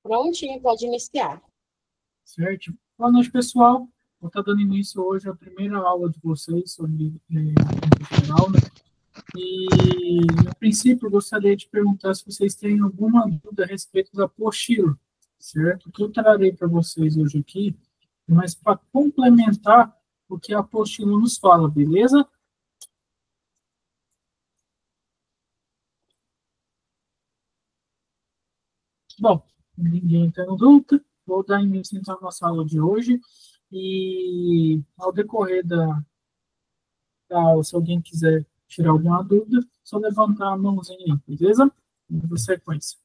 Prontinho, pode iniciar. Certo? Boa noite, pessoal. Vou estar dando início hoje à primeira aula de vocês sobre química geral, né? E, a princípio, eu gostaria de perguntar se vocês têm alguma dúvida a respeito da apostila, certo? O que eu trarei para vocês hoje aqui, mas para complementar o que a apostila nos fala, beleza? Bom, ninguém tendo dúvida, vou dar início então à nossa aula de hoje e ao decorrer da aula, se alguém quiser tirar alguma dúvida, só levantar a mãozinha aí, beleza? Vamos sequência.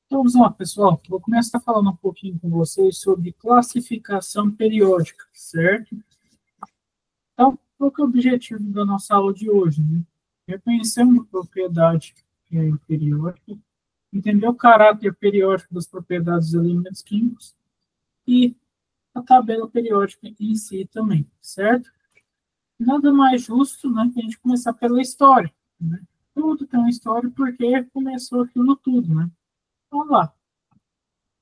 Então, vamos lá, pessoal. Vou começar falando um pouquinho com vocês sobre classificação periódica, certo? Então, qual que é o objetivo da nossa aula de hoje? Né? Reconhecer uma propriedade periódica, entender o caráter periódico das propriedades dos elementos químicos e a tabela periódica em si também, certo? Nada mais justo, né, que a gente começar pela história, né? Tudo tem uma história porque começou aquilo tudo, né? Vamos lá.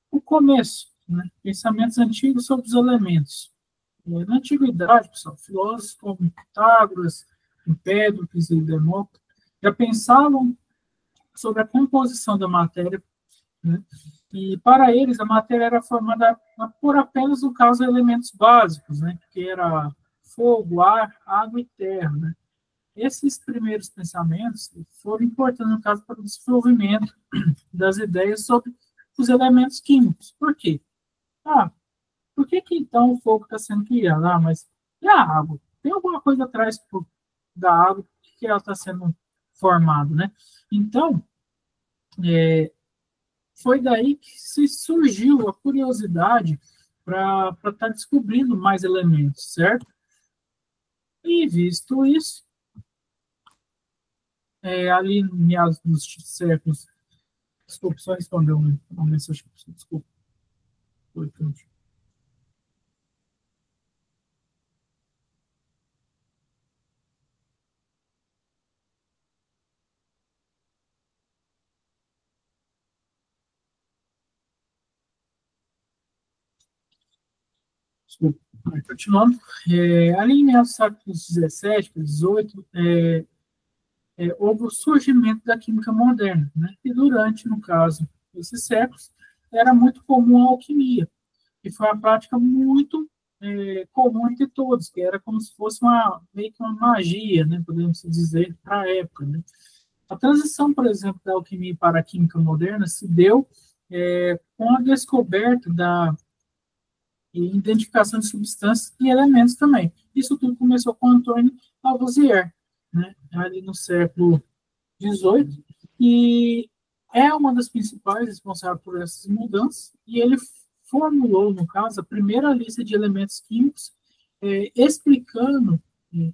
O começo, né? Pensamentos antigos sobre os elementos. Na antiguidade, pessoal, filósofos como Pitágoras, Empédocles e Demócrito já pensavam sobre a composição da matéria, né? E para eles a matéria era formada por apenas, no caso, elementos básicos, né? Que era fogo, ar, água e terra, né? Esses primeiros pensamentos foram importantes, no caso, para o desenvolvimento das ideias sobre os elementos químicos. Por quê? Ah, por que então o fogo está sendo criado? Ah, mas e a água? Tem alguma coisa atrás da água que ela está sendo formada, né? Então, foi daí que se surgiu a curiosidade para estar descobrindo mais elementos, certo? E visto isso, ali em meados dos séculos, desculpa, só responder uma mensagem, desculpa. Foi, desculpa. Continuando, ali em meados do século XVII, XVIII, houve o surgimento da química moderna, né? E durante, no caso, esses séculos, era muito comum a alquimia, que foi uma prática muito comum entre todos, que era como se fosse meio que uma magia, né? Podemos dizer, para a época, né? A transição, por exemplo, da alquimia para a química moderna se deu com a descoberta da identificação de substâncias e elementos também. Isso tudo começou com Antônio Lavoisier, né, ali no século XVIII, e é uma das principais responsáveis por essas mudanças, e ele formulou, no caso, a primeira lista de elementos químicos, explicando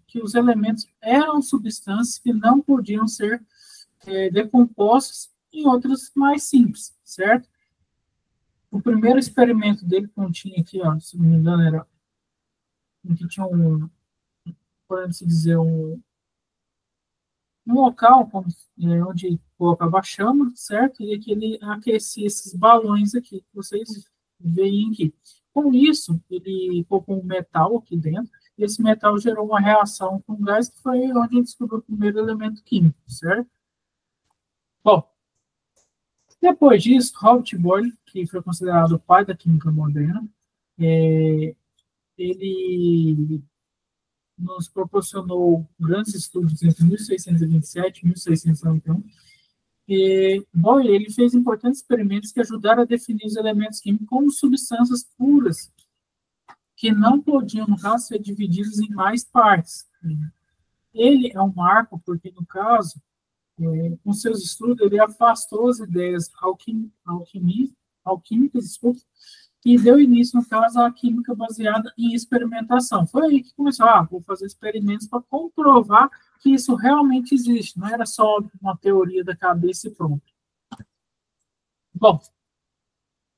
que os elementos eram substâncias que não podiam ser decompostos em outros mais simples, certo? O primeiro experimento dele continha aqui, ó, se não me engano, era que tinha pode-se dizer, um local onde colocava chama, certo? E que ele aquecia esses balões aqui, que vocês veem aqui. Com isso, ele colocou um metal aqui dentro, e esse metal gerou uma reação com gás, que foi onde ele descobriu o primeiro elemento químico, certo? Bom, depois disso, Robert Boyle, que foi considerado o pai da química moderna, ele nos proporcionou grandes estudos entre 1627 e 1691. E Boyle ele fez importantes experimentos que ajudaram a definir os elementos químicos como substâncias puras, que não podiam, no caso, ser divididos em mais partes. Ele é um marco porque, no caso, com seus estudos, ele afastou as ideias alquímicas, desculpa, e deu início, no caso, à química baseada em experimentação. Foi aí que começou, vou fazer experimentos para comprovar que isso realmente existe, não era só uma teoria da cabeça e pronto. Bom,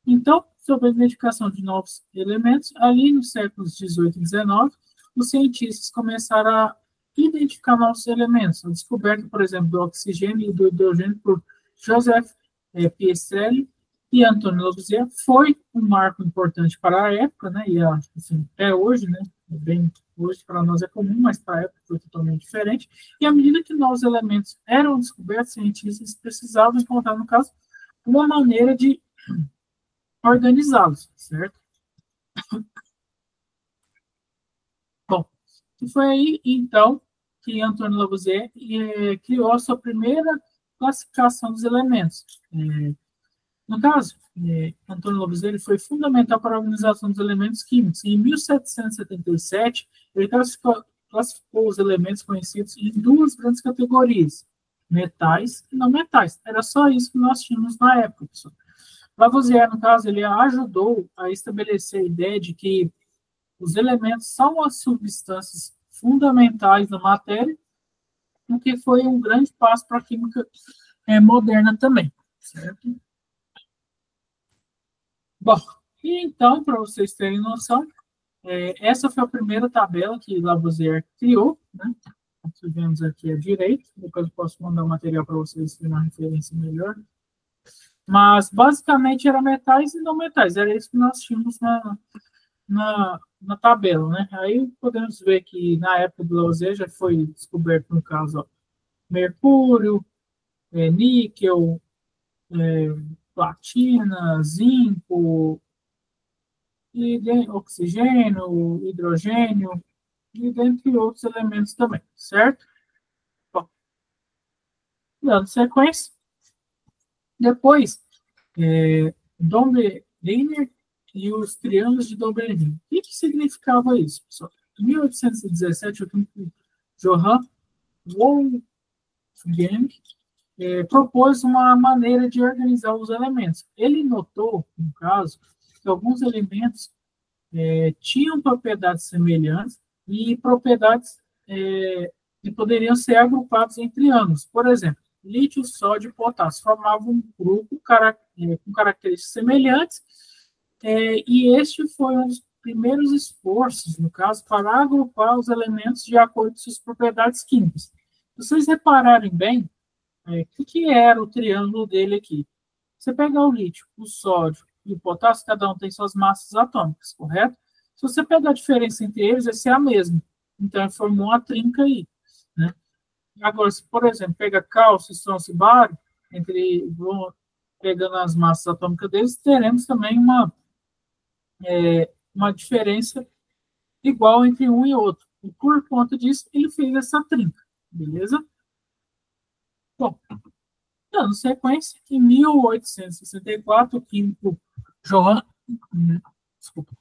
então, sobre a identificação de novos elementos, ali nos séculos 18 e 19, os cientistas começaram a identificar novos elementos. A descoberta, por exemplo, do oxigênio e do hidrogênio por Joseph Piastrelli e Antônio Lavoisier foi um marco importante para a época, né? E assim, até hoje, né? Bem, hoje para nós é comum, mas para a época foi totalmente diferente. E à medida que novos elementos eram descobertos, cientistas precisavam encontrar, no caso, uma maneira de organizá-los, certo? Bom, e foi aí, então, que Antônio Lavoisier criou a sua primeira classificação dos elementos. No caso, Antônio Lavoisier ele foi fundamental para a organização dos elementos químicos. Em 1777, ele classificou os elementos conhecidos em duas grandes categorias, metais e não metais. Era só isso que nós tínhamos na época, pessoal. Lavoisier, no caso, ele ajudou a estabelecer a ideia de que os elementos são as substâncias fundamentais da matéria, o que foi um grande passo para a química moderna também, certo? Bom, e então, para vocês terem noção, essa foi a primeira tabela que Lavoisier criou, né? Vemos aqui à direita, depois eu posso mandar o material para vocês terem uma referência melhor. Mas, basicamente, era metais e não metais, era isso que nós tínhamos na tabela, né? Aí podemos ver que na época do Lavoisier já foi descoberto, no caso, ó, mercúrio, níquel, platina, zinco, oxigênio, hidrogênio, e dentre outros elementos também, certo? Bom, dando sequência, depois, Dombliner e os triângulos de Dombliner. O que significava isso, pessoal? Em 1817, o químico Johann Wolfgang propôs uma maneira de organizar os elementos. Ele notou, no caso, que alguns elementos tinham propriedades semelhantes e propriedades que poderiam ser agrupados em triângulos. Por exemplo, lítio, sódio e potássio formavam um grupo com características semelhantes, e este foi um dos primeiros esforços, no caso, para agrupar os elementos de acordo com suas propriedades químicas. Se vocês repararem bem, o que era o triângulo dele aqui? Você pegar o lítio, o sódio e o potássio, cada um tem suas massas atômicas, correto? Se você pegar a diferença entre eles, vai ser a mesma. Então, formou uma trinca aí, né? Agora, se, por exemplo, pega cálcio, estrôncio e bário, pegando as massas atômicas deles, teremos também uma diferença igual entre um e outro. E por conta disso, ele fez essa trinca, beleza? Bom, dando sequência, em 1864, o químico Johann... Desculpa.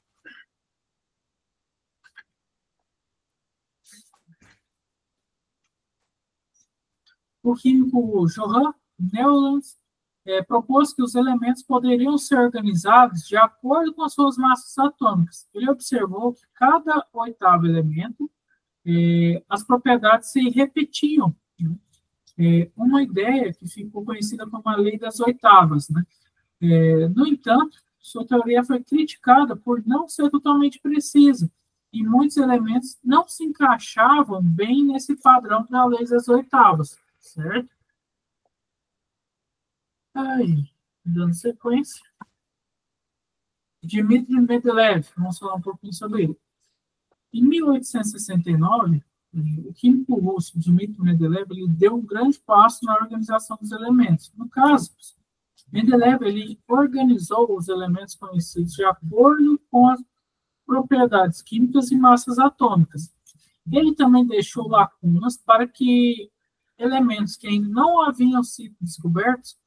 O químico Johann Neuland propôs que os elementos poderiam ser organizados de acordo com as suas massas atômicas. Ele observou que cada oitavo elemento, as propriedades se repetiam. Uma ideia que ficou conhecida como a lei das oitavas, né? No entanto, sua teoria foi criticada por não ser totalmente precisa, e muitos elementos não se encaixavam bem nesse padrão da lei das oitavas, certo? Aí, dando sequência, Dmitry Mendeleev, vamos falar um pouquinho sobre ele. Em 1869, o químico russo Dmitry Mendeleev ele deu um grande passo na organização dos elementos. No caso, Mendeleev ele organizou os elementos conhecidos de acordo com as propriedades químicas e massas atômicas. Ele também deixou lacunas para que elementos que ainda não haviam sido descobertos,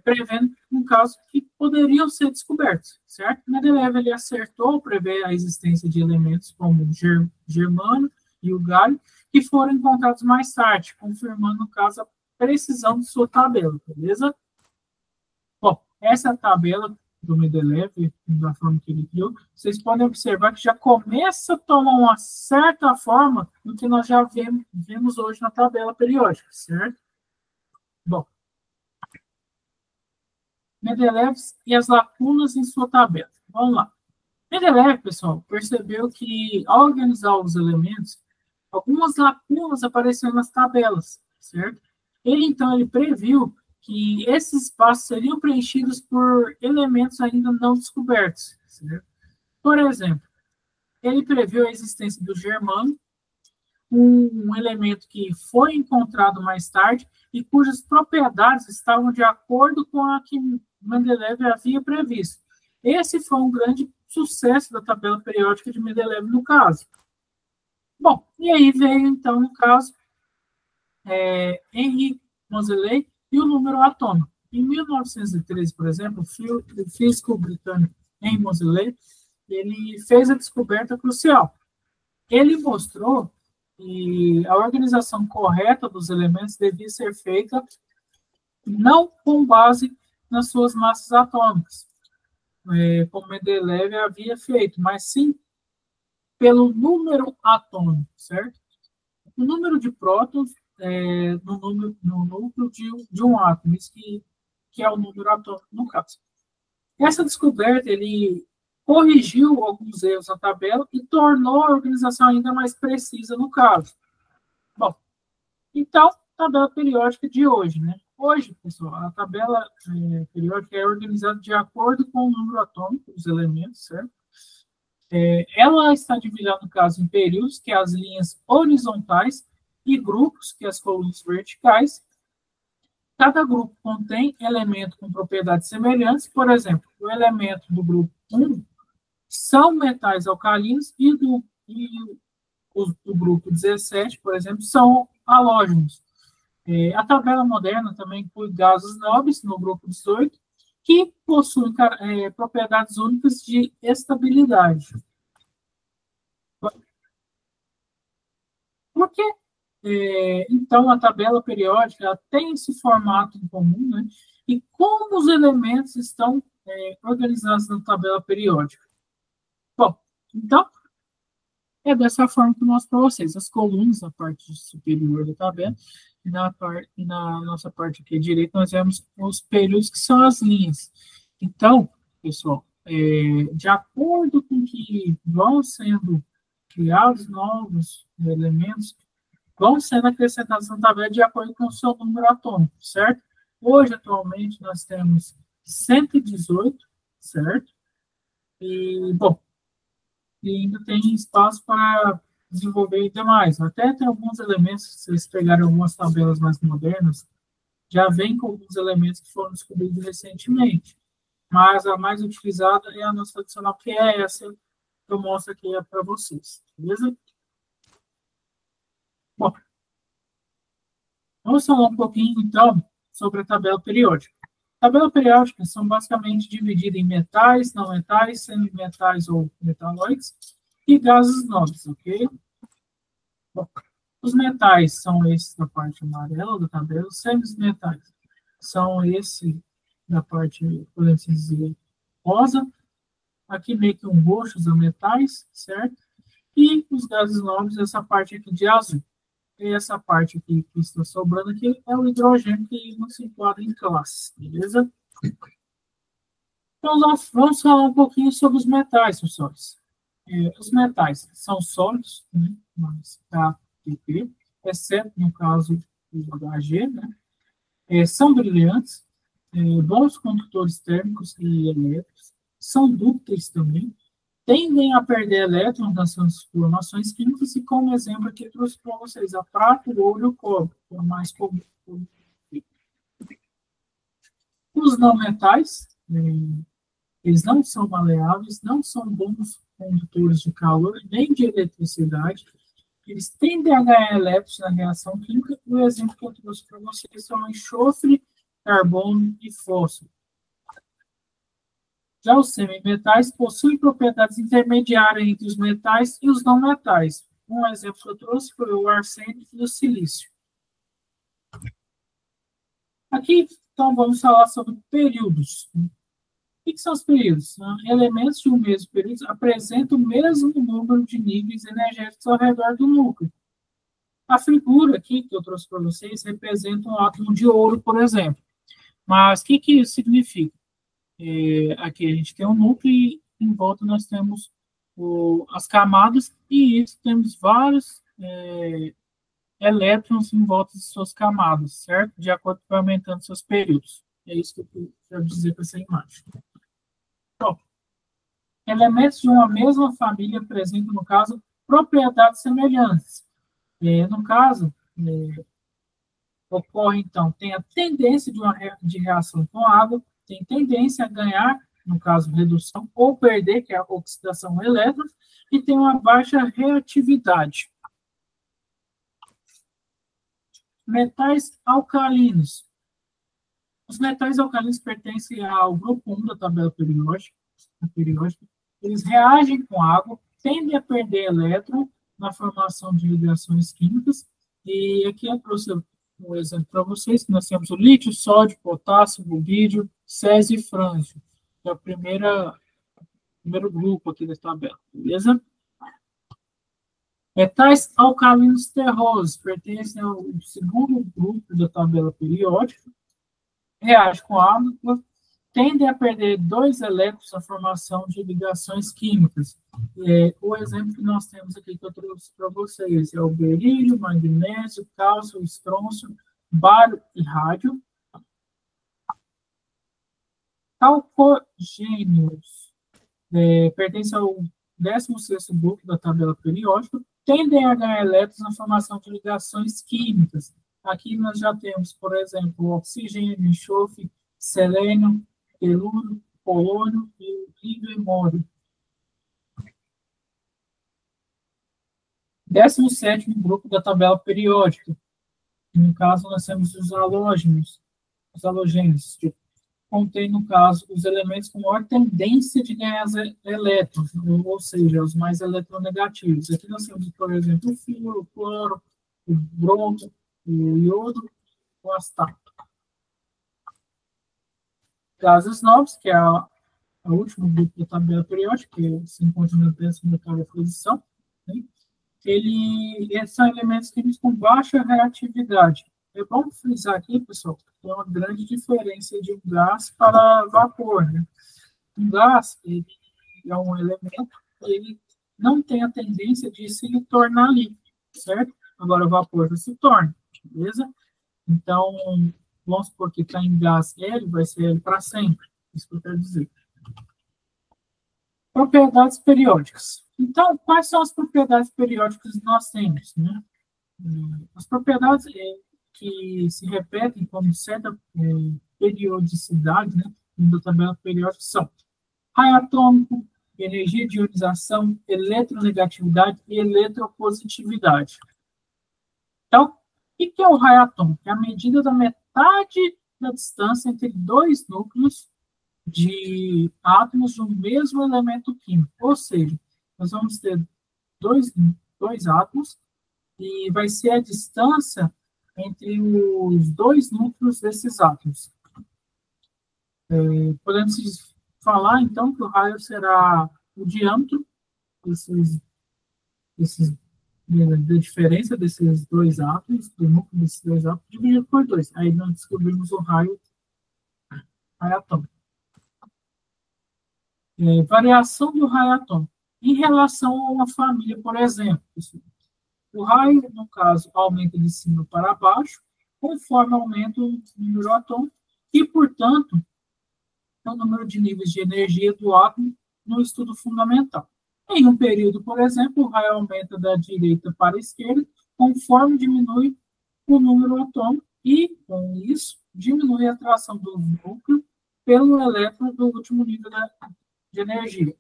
prevendo um caso que poderiam ser descobertos, certo? Mendeleev ele acertou prever a existência de elementos como o germânio e o galho, que foram encontrados mais tarde, confirmando, no caso, a precisão de sua tabela, beleza? Bom, essa tabela do Mendeleev, da forma que ele criou, vocês podem observar que já começa a tomar uma certa forma do que nós já vemos hoje na tabela periódica, certo? Bom, Mendeleev e as lacunas em sua tabela. Vamos lá. Mendeleev, pessoal, percebeu que, ao organizar os elementos, algumas lacunas apareceram nas tabelas, certo? Então, ele previu que esses espaços seriam preenchidos por elementos ainda não descobertos, certo? Por exemplo, ele previu a existência do germânio, um elemento que foi encontrado mais tarde e cujas propriedades estavam de acordo com a que Mendeleev havia previsto. Esse foi um grande sucesso da tabela periódica de Mendeleev no caso. Bom, e aí veio, então, no caso, Henri Moseley e o número atômico. Em 1913, por exemplo, o físico britânico Henri Moseley, ele fez a descoberta crucial. Ele mostrou que a organização correta dos elementos devia ser feita não com base nas suas massas atômicas, como Mendeleev havia feito, mas sim pelo número atômico, certo? O número de prótons no núcleo de um átomo, isso que é o número atômico no caso. Essa descoberta, ele corrigiu alguns erros na tabela e tornou a organização ainda mais precisa no caso. Bom, então, tabela periódica de hoje, né? Hoje, pessoal, a tabela periódica é organizada de acordo com o número atômico dos elementos, certo? Ela está dividida, no caso, em períodos, que é as linhas horizontais, e grupos, que é as colunas verticais. Cada grupo contém elemento com propriedades semelhantes. Por exemplo, o elemento do grupo 1 são metais alcalinos e do grupo 17, por exemplo, são halógenos. A tabela moderna também inclui gases nobres no grupo 18, que possuem propriedades únicas de estabilidade. Por que, então, a tabela periódica tem esse formato em comum, né? E como os elementos estão organizados na tabela periódica? Bom, então, é dessa forma que eu mostro para vocês. As colunas, na parte superior da tabela, e na nossa parte aqui direita, nós vemos os períodos, que são as linhas. Então, pessoal, de acordo com que vão sendo criados novos elementos, vão sendo acrescentados na tabela de acordo com o seu número atômico, certo? Hoje, atualmente, nós temos 118, certo? E, bom, e ainda tem espaço para desenvolver ainda mais. Até tem alguns elementos, se vocês pegarem algumas tabelas mais modernas, já vem com alguns elementos que foram descobridos recentemente. Mas a mais utilizada é a nossa tradicional, que é essa que eu mostro aqui para vocês. Beleza? Bom, vamos falar um pouquinho, então, sobre a tabela periódica. A tabela periódica são basicamente divididas em metais, não metais, semimetais ou metalóides e gases nobres, ok? Bom, os metais são esses da parte amarela da tabela, os semimetais são esse da parte, podemos dizer, rosa. Aqui meio que um roxo, os metais, certo? E os gases nobres, essa parte aqui de azul. E essa parte aqui que está sobrando aqui é o hidrogênio, que não se enquadra em classe, beleza? Então, nós vamos falar um pouquinho sobre os metais, pessoas. Os metais são sólidos, né? Mas KTP, exceto no caso do Hg, né? São brilhantes, bons condutores térmicos e elétricos, são dúcteis também, tendem a perder elétrons nas transformações químicas, e como exemplo aqui eu trouxe para vocês a prata, o ouro e o cobre, que é o mais comum. Os não metais, eles não são maleáveis, não são bons condutores de calor, nem de eletricidade, eles tendem a ganhar elétrons na reação química. O exemplo que eu trouxe para vocês são enxofre, carbono e fósforo. Já os semimetais possuem propriedades intermediárias entre os metais e os não metais. Um exemplo que eu trouxe foi o arsênio e o silício. Aqui, então, vamos falar sobre períodos. O que são os períodos? Elementos de um mesmo período apresentam o mesmo número de níveis energéticos ao redor do núcleo. A figura aqui que eu trouxe para vocês representa um átomo de ouro, por exemplo. Mas o que isso significa? Aqui a gente tem um núcleo e em volta nós temos as camadas e isso temos vários elétrons em volta de suas camadas, certo? De acordo com aumentando seus períodos. É isso que eu quero dizer com essa imagem. Bom, elementos de uma mesma família apresentam, no caso, propriedades semelhantes. No caso, ocorre, então, tem a tendência de reação com água, tem tendência a ganhar, no caso, redução, ou perder, que é a oxidação de elétrons, e tem uma baixa reatividade. Metais alcalinos. Os metais alcalinos pertencem ao grupo 1 da tabela periódica. Eles reagem com água, tendem a perder elétron na formação de ligações químicas, e aqui é um exemplo para vocês, que nós temos o lítio, sódio, potássio, rubídio, césio e frâncio. É o primeiro grupo aqui da tabela, beleza? Metais alcalinos terrosos pertencem ao segundo grupo da tabela periódica, reagem com água, tendem a perder 2 elétrons na formação de ligações químicas. O exemplo que nós temos aqui que eu trouxe para vocês é o berílio, magnésio, cálcio, estrôncio, bário e rádio. Calcogênios pertencem ao 16º grupo da tabela periódica, tendem a ganhar elétrons na formação de ligações químicas. Aqui nós já temos, por exemplo, oxigênio, enxofre, selênio, telúrio, polônio e lignório. 17º grupo da tabela periódica. No caso, nós temos os halógenos, que contém, no caso, os elementos com maior tendência de ganhar elétrons, ou seja, os mais eletronegativos. Aqui nós temos, por exemplo, o flúor, o cloro, o bromo, o iodo, o astato. Gases nobres, que é a última grupo da tabela periódica, que se encontra na 15ª posição, né? Eles são elementos químicos com baixa reatividade. É bom frisar aqui, pessoal, que tem uma grande diferença de um gás para vapor, né? Um gás, ele é um elemento, ele não tem a tendência de se tornar líquido, certo? Agora, o vapor já se torna, beleza? Então, vamos supor que está em gás hélio, vai ser hélio para sempre. Isso que eu quero dizer. Propriedades periódicas. Então, quais são as propriedades periódicas que nós temos, né? As propriedades que se repetem como certa periodicidade, né, da tabela periódica são raio atômico, energia de ionização, eletronegatividade e eletropositividade. Então, o que é o raio atômico? É a medida da metade da distância entre 2 núcleos de átomos de um mesmo elemento químico. Ou seja, nós vamos ter dois átomos e vai ser a distância entre os 2 núcleos desses átomos. Podemos falar, então, que o raio será o diâmetro da diferença desses 2 átomos, do núcleo desses 2 átomos, dividido por 2. Aí nós descobrimos o raio atômico. Variação do raio atômico. Em relação a uma família, por exemplo, o raio, no caso, aumenta de cima para baixo, conforme aumenta o número atômico, e, portanto, o número de níveis de energia do átomo no estudo fundamental. Em um período, por exemplo, o raio aumenta da direita para a esquerda, conforme diminui o número atômico, e, com isso, diminui a atração do núcleo pelo elétron do último nível de energia.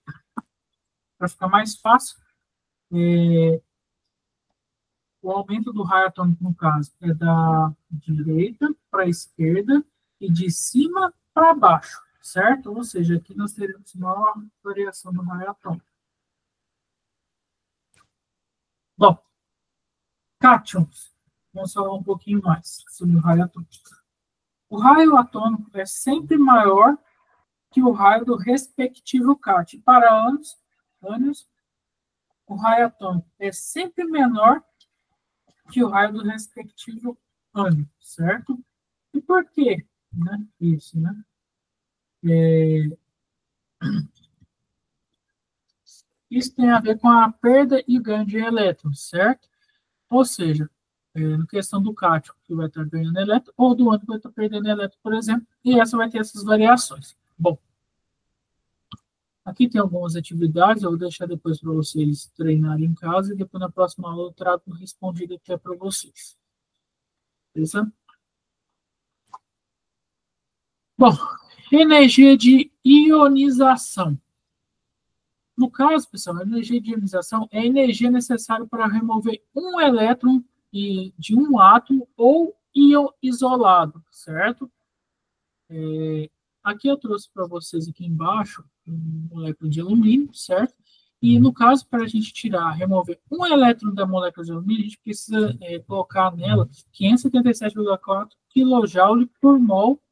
Para ficar mais fácil, o aumento do raio atômico, no caso, é da direita para a esquerda e de cima para baixo, certo? Ou seja, aqui nós teremos maior variação do raio atômico. Bom, cátions. Vamos falar um pouquinho mais sobre o raio atômico. O raio atômico é sempre maior que o raio do respectivo cátion. Para ânions, o raio atômico é sempre menor que o raio do respectivo ânion, certo? E por quê? Né? Isso, né? Isso tem a ver com a perda e ganho de elétrons, certo? Ou seja, na questão do cátion, que vai estar ganhando elétron, ou do ânion, que vai estar perdendo elétron, por exemplo, e essa vai ter essas variações. Bom, aqui tem algumas atividades, eu vou deixar depois para vocês treinarem em casa, e depois na próxima aula eu trago respondido aqui para vocês. Beleza? Bom, energia de ionização. No caso, pessoal, a energia de ionização é a energia necessária para remover um elétron de um átomo ou íon isolado, certo? Aqui eu trouxe para vocês aqui embaixo um molécula de alumínio, certo? E no caso, para a gente remover um elétron da molécula de alumínio, a gente precisa colocar nela 577,4 kJ por mol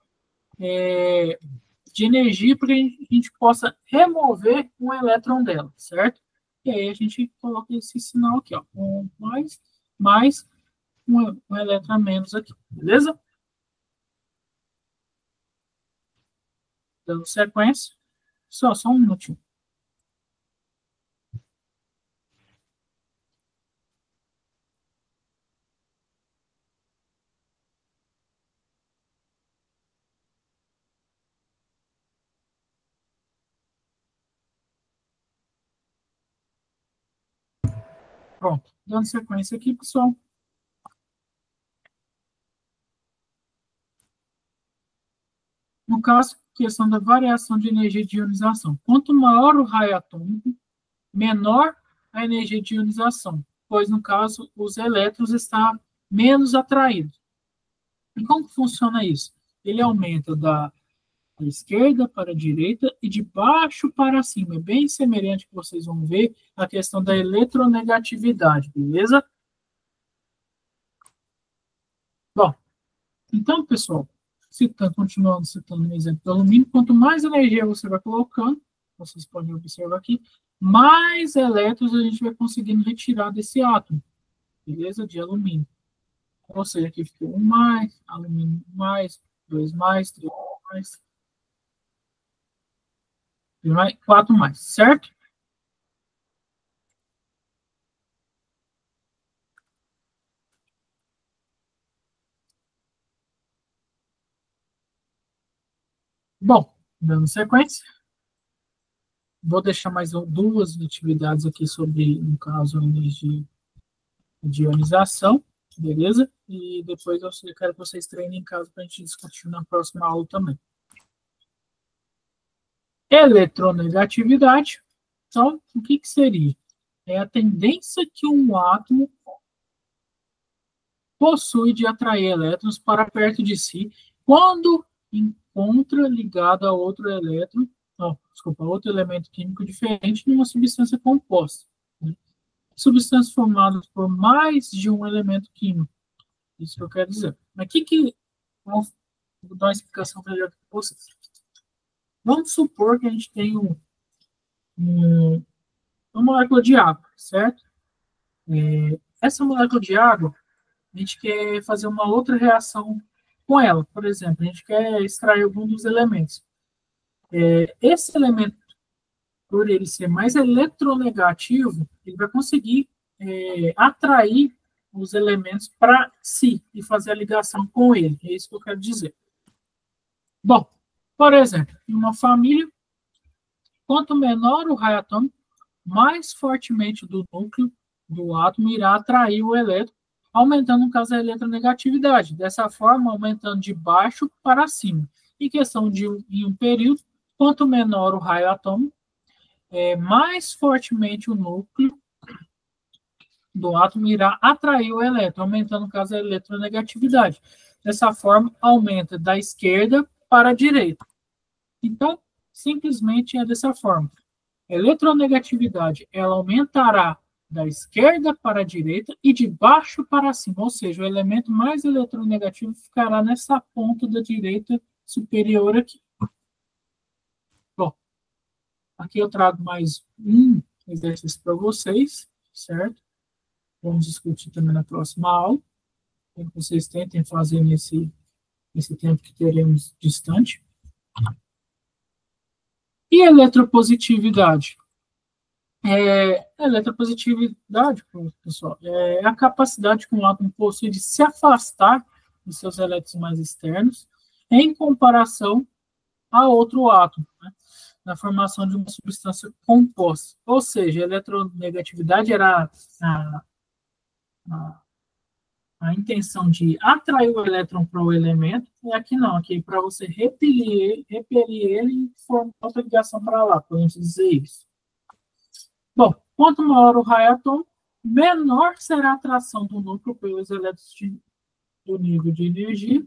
de energia para que a gente possa remover um elétron dela, certo? E aí a gente coloca esse sinal aqui, ó, um mais um elétron a menos aqui, beleza? Dando sequência, só um minutinho. Pronto, dando sequência aqui, pessoal. No caso, questão da variação de energia de ionização. Quanto maior o raio atômico, menor a energia de ionização, pois, no caso, os elétrons estão menos atraídos. E como funciona isso? Ele aumenta da esquerda para a direita e de baixo para cima. É bem semelhante que vocês vão ver a questão da eletronegatividade, beleza? Bom, então, pessoal, continuando citando o exemplo do alumínio, quanto mais energia você vai colocando, vocês podem observar aqui, mais elétrons a gente vai conseguindo retirar desse átomo, beleza? De alumínio. Ou seja, aqui ficou 1 mais, alumínio mais, 2 mais, 3 mais, 4 mais, certo? Bom, dando sequência, vou deixar mais duas atividades aqui sobre, no caso, energia de ionização, beleza? E depois eu quero que vocês treinem em casa para a gente discutir na próxima aula também. Eletronegatividade. Então, o que seria? É a tendência que um átomo possui de atrair elétrons para perto de si quando encontra ligado a outro elétron, outro elemento químico diferente de uma substância composta. Né? Substâncias formadas por mais de um elemento químico. Isso que eu quero dizer. Mas vou dar uma explicação melhor para vocês. Vamos supor que a gente tem uma molécula de água, certo? Essa molécula de água, a gente quer fazer uma outra reação com ela. Por exemplo, a gente quer extrair algum dos elementos. Esse elemento, por ele ser mais eletronegativo, ele vai conseguir atrair os elementos para si e fazer a ligação com ele. É isso que eu quero dizer. Bom, por exemplo, em uma família, quanto menor o raio atômico, mais fortemente do núcleo do átomo irá atrair o elétron, aumentando, no caso, a eletronegatividade. Dessa forma, aumentando de baixo para cima. Em questão de um período, quanto menor o raio atômico, mais fortemente o núcleo do átomo irá atrair o elétron, aumentando, no caso, a eletronegatividade. Dessa forma, aumenta da esquerda para a direita. Então, simplesmente é dessa forma. A eletronegatividade, ela aumentará da esquerda para a direita e de baixo para cima, ou seja, o elemento mais eletronegativo ficará nessa ponta da direita superior aqui. Bom, aqui eu trago mais um exercício para vocês, certo? Vamos discutir também na próxima aula. Que vocês tentem fazer nesse tempo que teremos distante. E eletropositividade? A eletropositividade, pessoal, é a capacidade que um átomo possui de se afastar de seus elétrons mais externos em comparação a outro átomo, né, na formação de uma substância composta. Ou seja, a eletronegatividade era a intenção de atrair o elétron para o elemento, e aqui não, aqui para você repelir ele e formar outra ligação para lá, podemos dizer isso. Bom, quanto maior o raio atômico, menor será a atração do núcleo pelos elétrons do nível de energia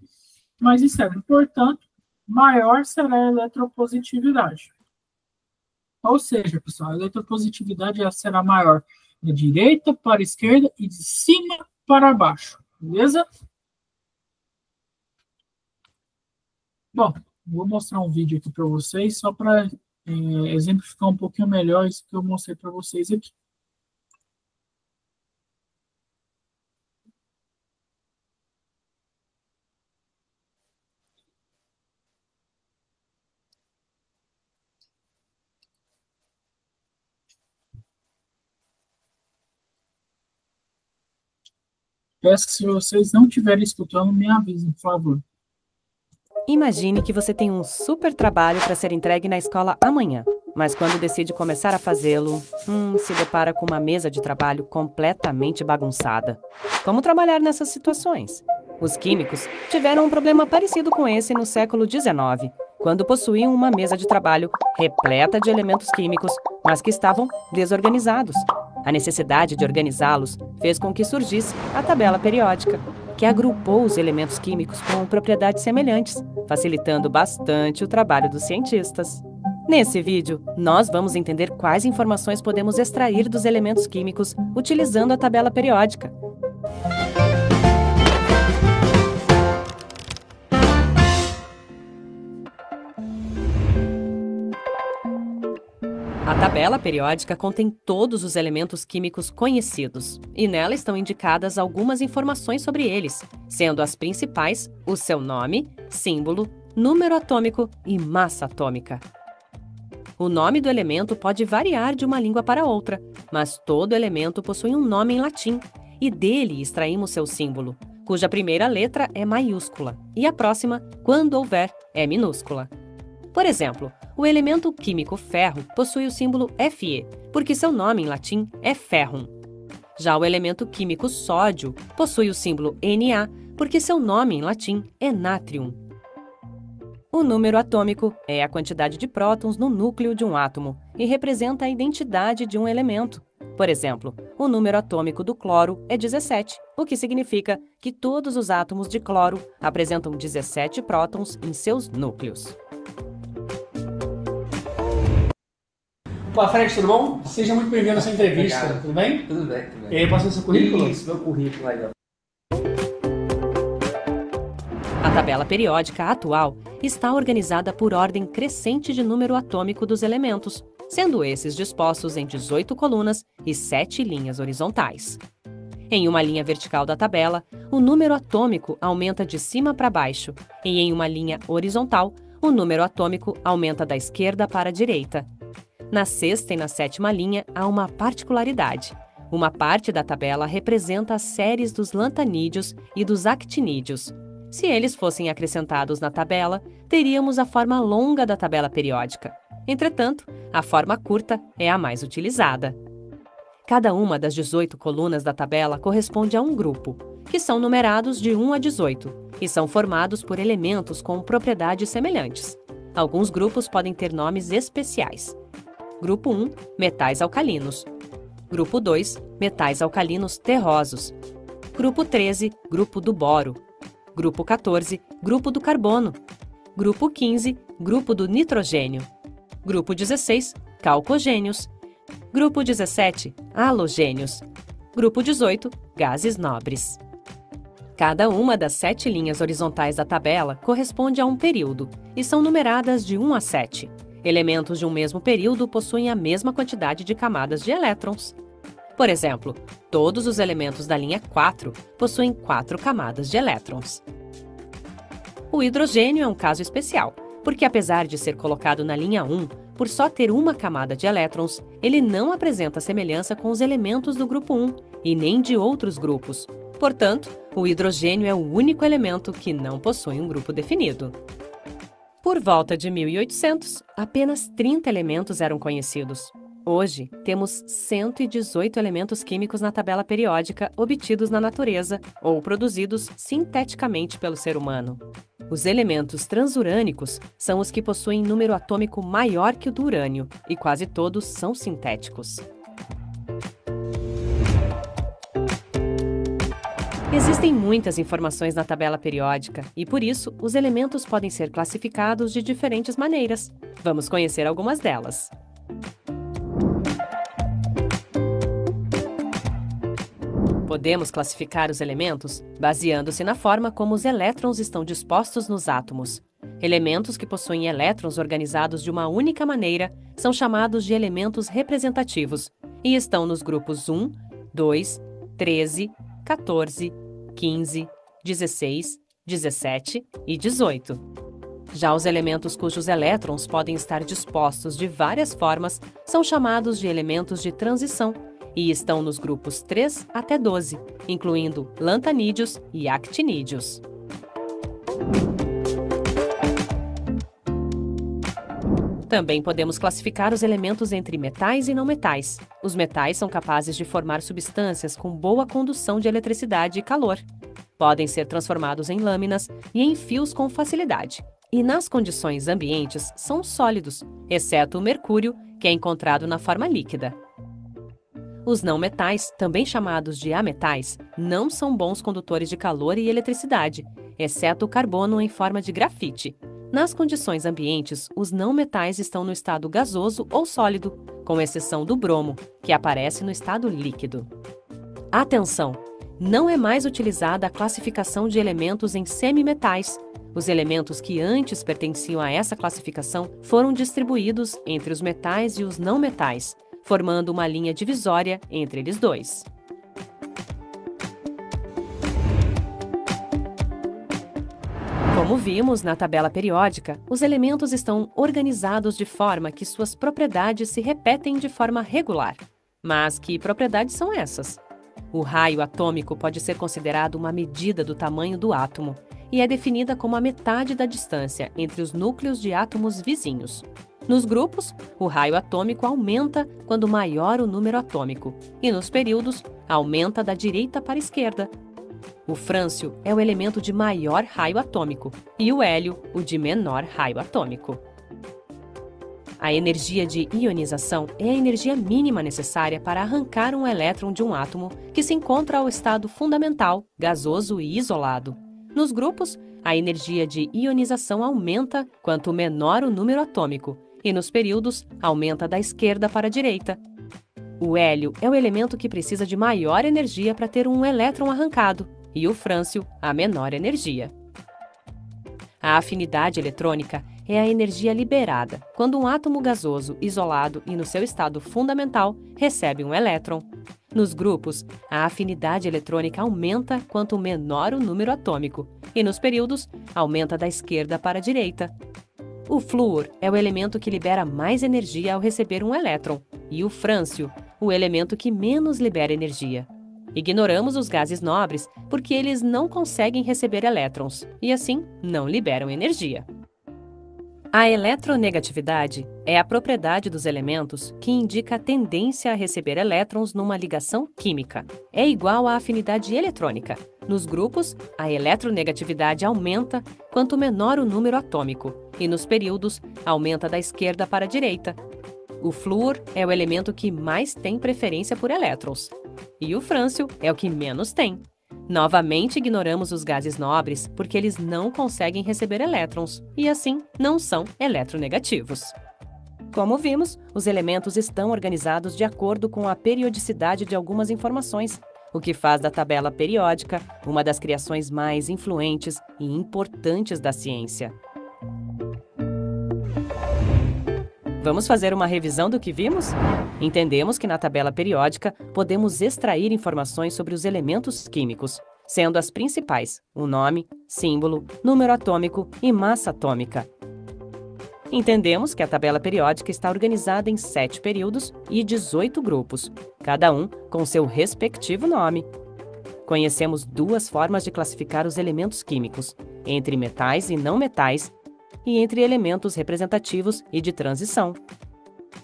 mais externo. Portanto, maior será a eletropositividade. Ou seja, pessoal, a eletropositividade será maior da direita para a esquerda e de cima para baixo. Beleza? Bom, vou mostrar um vídeo aqui para vocês, só para exemplificar um pouquinho melhor isso que eu mostrei para vocês aqui. Peço que, se vocês não estiverem escutando, me avisem, por favor. Imagine que você tem um super trabalho para ser entregue na escola amanhã, mas quando decide começar a fazê-lo, se depara com uma mesa de trabalho completamente bagunçada. Como trabalhar nessas situações? Os químicos tiveram um problema parecido com esse no século XIX, quando possuíam uma mesa de trabalho repleta de elementos químicos, mas que estavam desorganizados. A necessidade de organizá-los fez com que surgisse a tabela periódica, que agrupou os elementos químicos com propriedades semelhantes, facilitando bastante o trabalho dos cientistas. Nesse vídeo, nós vamos entender quais informações podemos extrair dos elementos químicos utilizando a tabela periódica. A tabela periódica contém todos os elementos químicos conhecidos, e nela estão indicadas algumas informações sobre eles, sendo as principais o seu nome, símbolo, número atômico e massa atômica. O nome do elemento pode variar de uma língua para outra, mas todo elemento possui um nome em latim, e dele extraímos seu símbolo, cuja primeira letra é maiúscula, e a próxima, quando houver, é minúscula. Por exemplo, o elemento químico ferro possui o símbolo Fe, porque seu nome em latim é ferrum. Já o elemento químico sódio possui o símbolo Na, porque seu nome em latim é natrium. O número atômico é a quantidade de prótons no núcleo de um átomo e representa a identidade de um elemento. Por exemplo, o número atômico do cloro é 17, o que significa que todos os átomos de cloro apresentam 17 prótons em seus núcleos. Olá, Fred, tudo bom? Seja muito bem-vindo a essa entrevista, Obrigado. tudo bem? Tudo bem, tudo bem. E aí, passa o seu currículo? Isso, meu currículo aí, ó. A tabela periódica atual está organizada por ordem crescente de número atômico dos elementos, sendo esses dispostos em 18 colunas e 7 linhas horizontais. Em uma linha vertical da tabela, o número atômico aumenta de cima para baixo, e em uma linha horizontal, o número atômico aumenta da esquerda para a direita. Na sexta e na sétima linha há uma particularidade. Uma parte da tabela representa as séries dos lantanídeos e dos actinídeos. Se eles fossem acrescentados na tabela, teríamos a forma longa da tabela periódica. Entretanto, a forma curta é a mais utilizada. Cada uma das 18 colunas da tabela corresponde a um grupo, que são numerados de 1 a 18, e são formados por elementos com propriedades semelhantes. Alguns grupos podem ter nomes especiais. Grupo 1, metais alcalinos. Grupo 2, metais alcalinos terrosos. Grupo 13, grupo do boro. Grupo 14, grupo do carbono. Grupo 15, grupo do nitrogênio. Grupo 16, calcogênios. Grupo 17, halogênios. Grupo 18, gases nobres. Cada uma das 7 linhas horizontais da tabela corresponde a um período e são numeradas de 1 a 7. Elementos de um mesmo período possuem a mesma quantidade de camadas de elétrons. Por exemplo, todos os elementos da linha 4 possuem 4 camadas de elétrons. O hidrogênio é um caso especial, porque apesar de ser colocado na linha 1, por só ter uma camada de elétrons, ele não apresenta semelhança com os elementos do grupo 1 e nem de outros grupos. Portanto, o hidrogênio é o único elemento que não possui um grupo definido. Por volta de 1800, apenas 30 elementos eram conhecidos. Hoje, temos 118 elementos químicos na tabela periódica obtidos na natureza ou produzidos sinteticamente pelo ser humano. Os elementos transurânicos são os que possuem número atômico maior que o do urânio, e quase todos são sintéticos. Existem muitas informações na tabela periódica e, por isso, os elementos podem ser classificados de diferentes maneiras. Vamos conhecer algumas delas. Podemos classificar os elementos baseando-se na forma como os elétrons estão dispostos nos átomos. Elementos que possuem elétrons organizados de uma única maneira são chamados de elementos representativos e estão nos grupos 1, 2, 13, 14, 15, 16, 17 e 18. Já os elementos cujos elétrons podem estar dispostos de várias formas são chamados de elementos de transição e estão nos grupos 3 até 12, incluindo lantanídeos e actinídeos. Também podemos classificar os elementos entre metais e não metais. Os metais são capazes de formar substâncias com boa condução de eletricidade e calor. Podem ser transformados em lâminas e em fios com facilidade. E nas condições ambientes são sólidos, exceto o mercúrio, que é encontrado na forma líquida. Os não metais, também chamados de ametais, não são bons condutores de calor e eletricidade, exceto o carbono em forma de grafite. Nas condições ambientes, os não metais estão no estado gasoso ou sólido, com exceção do bromo, que aparece no estado líquido. Atenção! Não é mais utilizada a classificação de elementos em semimetais. Os elementos que antes pertenciam a essa classificação foram distribuídos entre os metais e os não metais, formando uma linha divisória entre eles dois. Como vimos na tabela periódica, os elementos estão organizados de forma que suas propriedades se repetem de forma regular. Mas que propriedades são essas? O raio atômico pode ser considerado uma medida do tamanho do átomo e é definida como a metade da distância entre os núcleos de átomos vizinhos. Nos grupos, o raio atômico aumenta quando maior o número atômico, e nos períodos, aumenta da direita para a esquerda. O frâncio é o elemento de maior raio atômico e o hélio, o de menor raio atômico. A energia de ionização é a energia mínima necessária para arrancar um elétron de um átomo que se encontra ao estado fundamental, gasoso e isolado. Nos grupos, a energia de ionização aumenta quanto menor o número atômico, e nos períodos, aumenta da esquerda para a direita. O hélio é o elemento que precisa de maior energia para ter um elétron arrancado, e o frâncio, a menor energia. A afinidade eletrônica é a energia liberada quando um átomo gasoso, isolado e no seu estado fundamental, recebe um elétron. Nos grupos, a afinidade eletrônica aumenta quanto menor o número atômico, e nos períodos, aumenta da esquerda para a direita. O flúor é o elemento que libera mais energia ao receber um elétron, e o frâncio, o elemento que menos libera energia. Ignoramos os gases nobres porque eles não conseguem receber elétrons, e assim não liberam energia. A eletronegatividade é a propriedade dos elementos que indica a tendência a receber elétrons numa ligação química. É igual à afinidade eletrônica. Nos grupos, a eletronegatividade aumenta quanto menor o número atômico, e nos períodos, aumenta da esquerda para a direita. O flúor é o elemento que mais tem preferência por elétrons. E o frâncio é o que menos tem. Novamente ignoramos os gases nobres porque eles não conseguem receber elétrons e, assim, não são eletronegativos. Como vimos, os elementos estão organizados de acordo com a periodicidade de algumas informações, o que faz da tabela periódica uma das criações mais influentes e importantes da ciência. Vamos fazer uma revisão do que vimos? Entendemos que na tabela periódica podemos extrair informações sobre os elementos químicos, sendo as principais o nome, símbolo, número atômico e massa atômica. Entendemos que a tabela periódica está organizada em 7 períodos e 18 grupos, cada um com seu respectivo nome. Conhecemos 2 formas de classificar os elementos químicos, entre metais e não metais, e entre elementos representativos e de transição.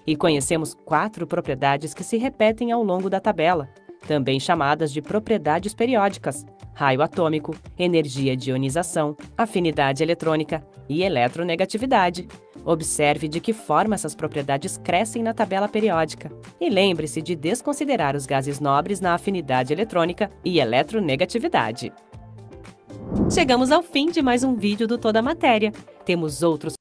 E conhecemos 4 propriedades que se repetem ao longo da tabela, também chamadas de propriedades periódicas: raio atômico, energia de ionização, afinidade eletrônica e eletronegatividade. Observe de que forma essas propriedades crescem na tabela periódica. E lembre-se de desconsiderar os gases nobres na afinidade eletrônica e eletronegatividade. Chegamos ao fim de mais um vídeo do Toda a Matéria. Temos outros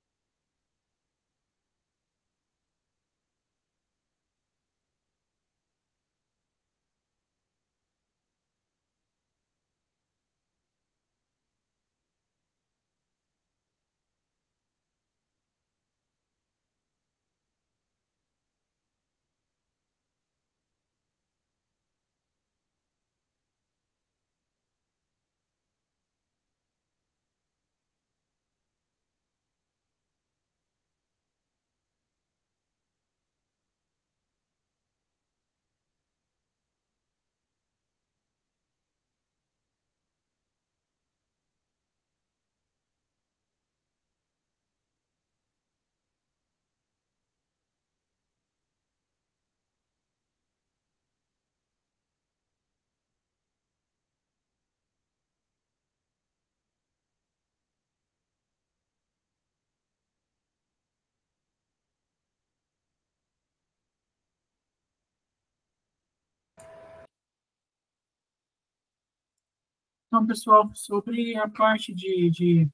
Então, pessoal, sobre a parte de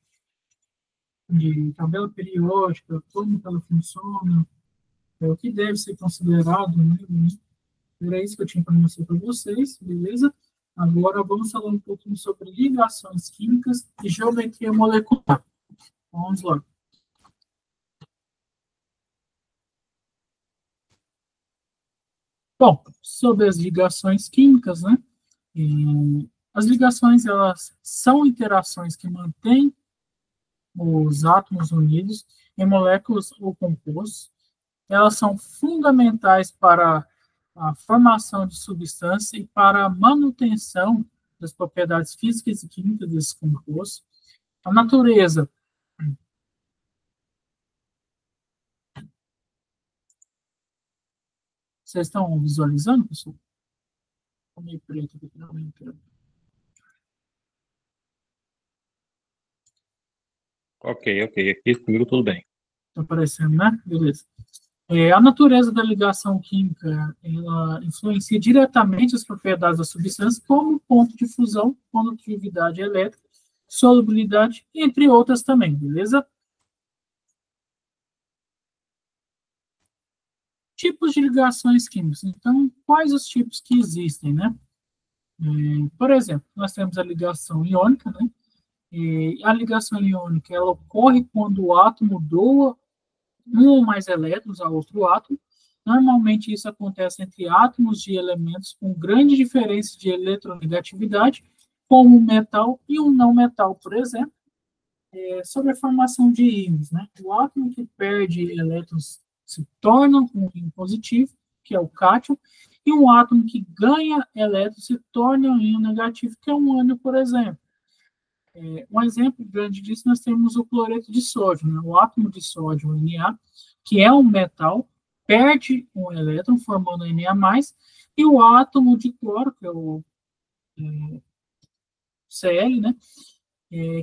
tabela periódica, como ela funciona, o que deve ser considerado, né? Era isso que eu tinha para mostrar para vocês, beleza? Agora vamos falar um pouquinho sobre ligações químicas e geometria molecular. Vamos lá. Bom, sobre as ligações químicas, né? As ligações, elas são interações que mantêm os átomos unidos em moléculas ou compostos. Elas são fundamentais para a formação de substância e para a manutenção das propriedades físicas e químicas desses compostos. A natureza vocês estão visualizando, pessoal? Está meio preto aqui, não, meio preto. Ok. Aqui comigo tudo bem. Está aparecendo, né? Beleza. A natureza da ligação química, ela influencia diretamente as propriedades da substância, como ponto de fusão, condutividade elétrica, solubilidade, entre outras também, beleza? Tipos de ligações químicas. Então, quais os tipos que existem, né? Por exemplo, nós temos a ligação iônica, né? A ligação iônica, ela ocorre quando o átomo doa um ou mais elétrons a outro átomo. Normalmente isso acontece entre átomos de elementos com grande diferença de eletronegatividade, como um metal e um não metal, por exemplo. Sobre a formação de íons, né? O átomo que perde elétrons se torna um íon positivo, que é o cátion, e um átomo que ganha elétrons se torna um íon negativo, que é um ânion, por exemplo. Um exemplo grande disso, nós temos o cloreto de sódio, né? O átomo de sódio, o Na, que é um metal, perde um elétron, formando Na+, e o átomo de cloro, que é o Cl, né?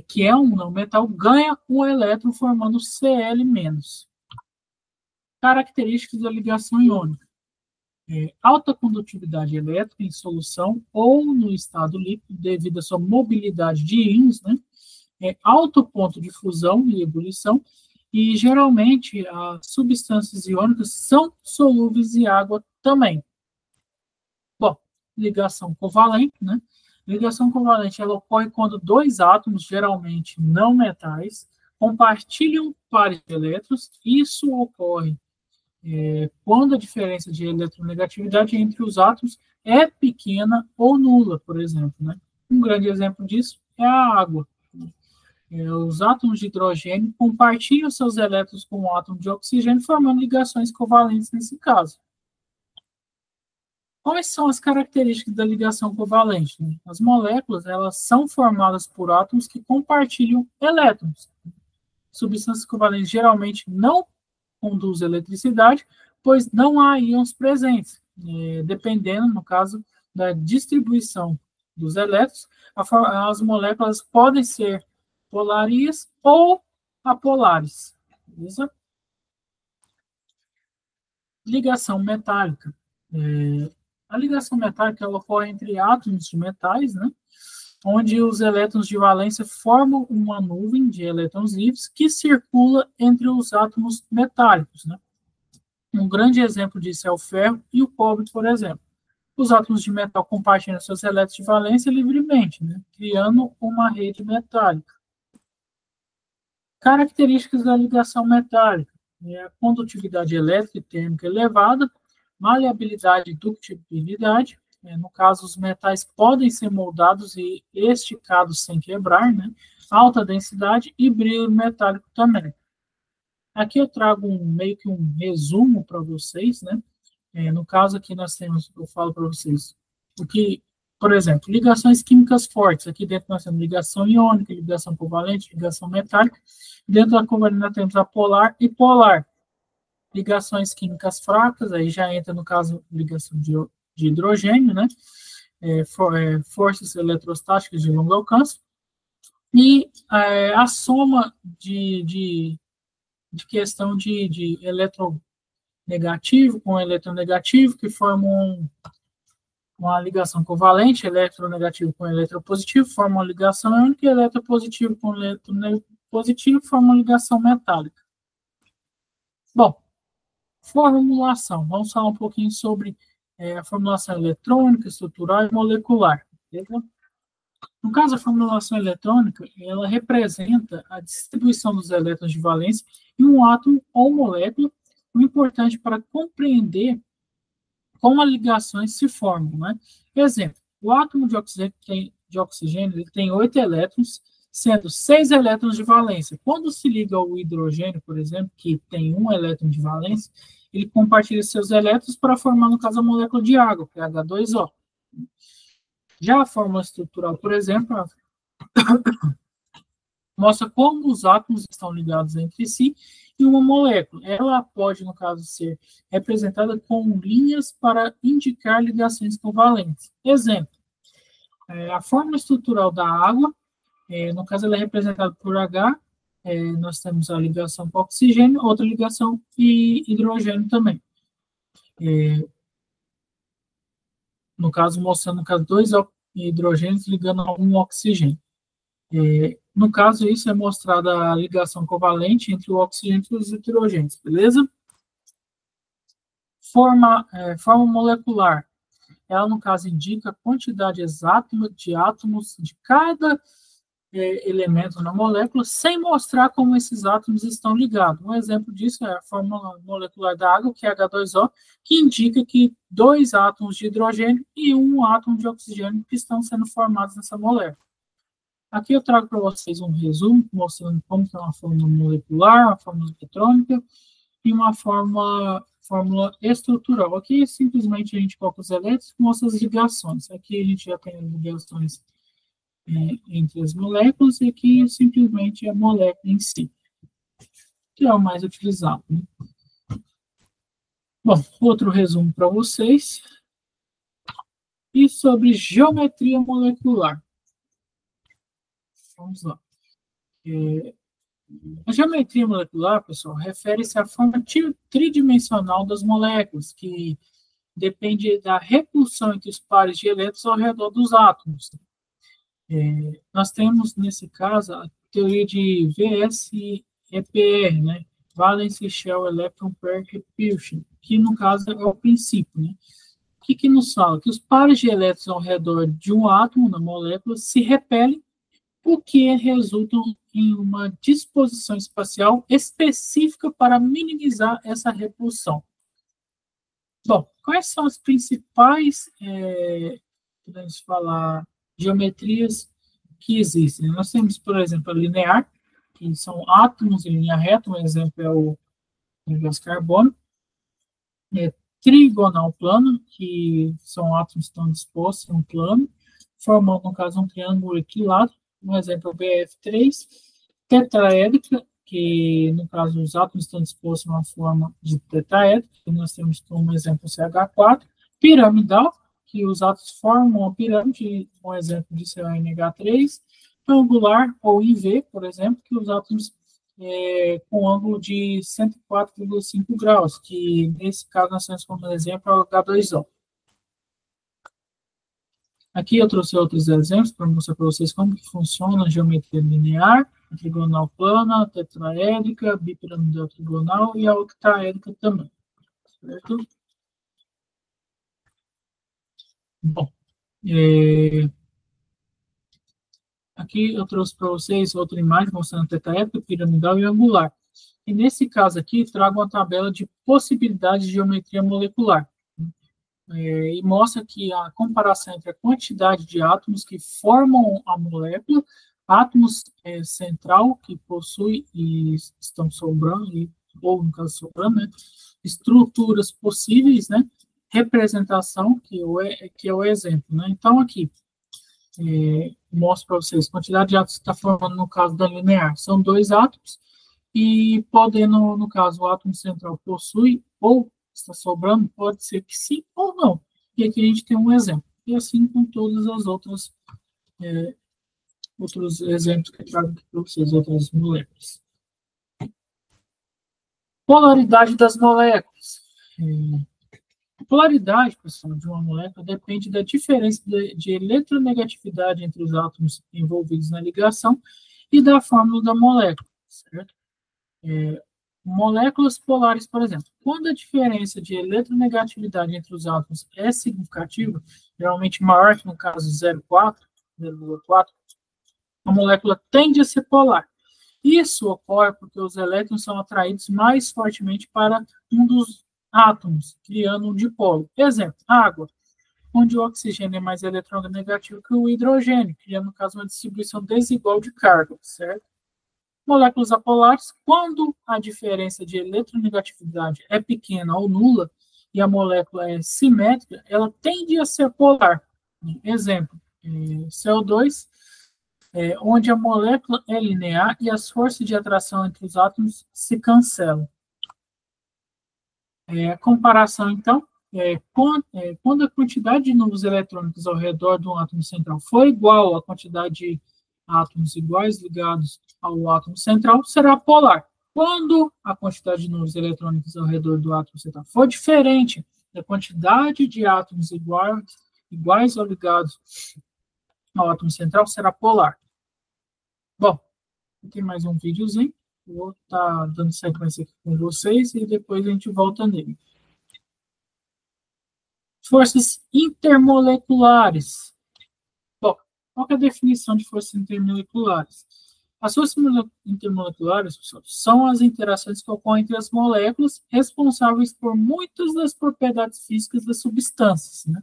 Que é um não metal, ganha um elétron, formando Cl-. Características da ligação iônica. Alta condutividade elétrica em solução ou no estado líquido devido à sua mobilidade de íons, né? Alto ponto de fusão e ebulição, e geralmente as substâncias iônicas são solúveis em água também. Bom, ligação covalente, né? Ligação covalente ela ocorre quando dois átomos, geralmente não metais, compartilham pares de elétrons. Isso ocorre quando a diferença de eletronegatividade entre os átomos é pequena ou nula, por exemplo, né? Um grande exemplo disso é a água. Os átomos de hidrogênio compartilham seus elétrons com o átomo de oxigênio, formando ligações covalentes nesse caso. Quais são as características da ligação covalente? As moléculas elas são formadas por átomos que compartilham elétrons. Substâncias covalentes geralmente não conduzem eletricidade, pois não há íons presentes. Dependendo, no caso, da distribuição dos elétrons, as moléculas podem ser polarias ou apolares. Beleza? Ligação metálica. A ligação metálica ela ocorre entre átomos de metais, né, onde os elétrons de valência formam uma nuvem de elétrons livres que circula entre os átomos metálicos. Né? Um grande exemplo disso é o ferro e o cobre, por exemplo. Os átomos de metal compartilham seus elétrons de valência livremente, né, criando uma rede metálica. Características da ligação metálica. A condutividade elétrica e térmica elevada, maleabilidade e ductilidade. No caso, os metais podem ser moldados e esticados sem quebrar, né? Alta densidade e brilho metálico também. Aqui eu trago meio que um resumo para vocês, né? No caso aqui nós temos, eu falo para vocês, o que, por exemplo, ligações químicas fortes. Aqui dentro nós temos ligação iônica, ligação covalente, ligação metálica. Dentro da covalente nós temos a polar e polar. Ligações químicas fracas, aí já entra no caso ligação de hidrogênio, né? Forças eletrostáticas de longo alcance. E a soma de questão de eletronegativo com eletronegativo, que formam uma ligação covalente, eletronegativo com eletropositivo, forma uma ligação iônica, e eletropositivo com eletropositivo forma uma ligação metálica. Bom, formulação. Vamos falar um pouquinho sobre a formulação eletrônica, estrutural e molecular. Beleza? No caso, a formulação eletrônica, ela representa a distribuição dos elétrons de valência em um átomo ou molécula, o importante para compreender como as ligações se formam. Né? Exemplo, o átomo de oxigênio ele tem 8 elétrons, sendo 6 elétrons de valência. Quando se liga ao hidrogênio, por exemplo, que tem 1 elétron de valência, ele compartilha seus elétrons para formar, no caso, a molécula de água, que é H2O. Já a fórmula estrutural, por exemplo, mostra como os átomos estão ligados entre si em uma molécula. Ela pode, no caso, ser representada com linhas para indicar ligações covalentes. Exemplo, a fórmula estrutural da água, no caso, ela é representada por H, nós temos a ligação com oxigênio, outra ligação e hidrogênio também. No caso, mostrando dois hidrogênios ligando a um oxigênio. No caso, isso é mostrada a ligação covalente entre o oxigênio e os hidrogênios, beleza? Forma molecular. Ela, no caso, indica a quantidade exata de átomos de cada elemento na molécula, sem mostrar como esses átomos estão ligados. Um exemplo disso é a fórmula molecular da água, que é H2O, que indica que 2 átomos de hidrogênio e 1 átomo de oxigênio que estão sendo formados nessa molécula. Aqui eu trago para vocês um resumo, mostrando como é uma fórmula molecular, uma fórmula eletrônica e uma fórmula estrutural. Aqui, simplesmente, a gente coloca os elétrons e mostra as ligações. Aqui a gente já tem as ligações entre as moléculas, e aqui simplesmente a molécula em si, que é o mais utilizado. Né? Bom, outro resumo para vocês. E sobre geometria molecular. Vamos lá. A geometria molecular, pessoal, refere-se à forma tridimensional das moléculas, que depende da repulsão entre os pares de elétrons ao redor dos átomos. Nós temos, nesse caso, a teoria de VSEPR, né? Valence Shell Electron Pair Repulsion, que, no caso, é o princípio, né? O que nos fala? Que os pares de elétrons ao redor de um átomo na molécula se repelem, o que resulta em uma disposição espacial específica para minimizar essa repulsão. Bom, quais são as principais, podemos falar, geometrias que existem? Nós temos, por exemplo, a linear, que são átomos em linha reta, um exemplo é o gás carbono. Trigonal plano, que são átomos que estão dispostos em um plano, formando, no caso, um triângulo equilátero, um exemplo é o BF3. Tetraédrica, que, no caso, os átomos estão dispostos em uma forma de tetraédrica, que nós temos como exemplo o CH4. Piramidal, que os átomos formam uma pirâmide, um exemplo disso é o NH3. Angular, ou IV, por exemplo, que os átomos com ângulo de 104,5 graus, que, nesse caso, nós temos como exemplo o H2O. Aqui eu trouxe outros exemplos para mostrar para vocês como que funciona a geometria linear, a trigonal plana, a tetraédrica, a bipiramidal trigonal e a octaédrica também. Certo? Bom, aqui eu trouxe para vocês outra imagem mostrando a tetraédrica, piramidal e angular. E nesse caso aqui, trago uma tabela de possibilidades de geometria molecular. E mostra que a comparação entre a quantidade de átomos que formam a molécula, átomos central que possui e estão sobrando, ou no caso sobrando, né, estruturas possíveis, né, representação, que é o exemplo. Né? Então, aqui, mostro para vocês a quantidade de átomos que está formando no caso da linear. São 2 átomos, e podendo, no caso, o átomo central possui ou está sobrando, pode ser que sim ou não. E aqui a gente tem um exemplo. E assim com todas as outras outros exemplos que eu trago aqui para vocês, outras moléculas. Polaridade das moléculas. A polaridade, pessoal, de uma molécula depende da diferença de eletronegatividade entre os átomos envolvidos na ligação e da fórmula da molécula, certo? Moléculas polares, por exemplo, quando a diferença de eletronegatividade entre os átomos é significativa, geralmente maior que no caso 0,4, a molécula tende a ser polar. Isso ocorre porque os elétrons são atraídos mais fortemente para um dos átomos, criando um dipolo. Exemplo, água, onde o oxigênio é mais eletronegativo que o hidrogênio, criando, no caso, uma distribuição desigual de carga, certo? Moléculas apolares, quando a diferença de eletronegatividade é pequena ou nula e a molécula é simétrica, ela tende a ser polar. Exemplo, CO2, onde a molécula é linear e as forças de atração entre os átomos se cancelam. A comparação, então, quando a quantidade de núcleos eletrônicos ao redor de um átomo central for igual à quantidade de átomos iguais ligados ao átomo central, será polar. Quando a quantidade de núcleos eletrônicos ao redor do átomo central for diferente da quantidade de átomos iguais ou ligados ao átomo central, será polar. Bom, tem mais um videozinho. Vou estar dando sequência aqui com vocês e depois a gente volta nele. Forças intermoleculares. Bom, qual é a definição de forças intermoleculares? As forças intermoleculares, pessoal, são as interações que ocorrem entre as moléculas responsáveis por muitas das propriedades físicas das substâncias, né?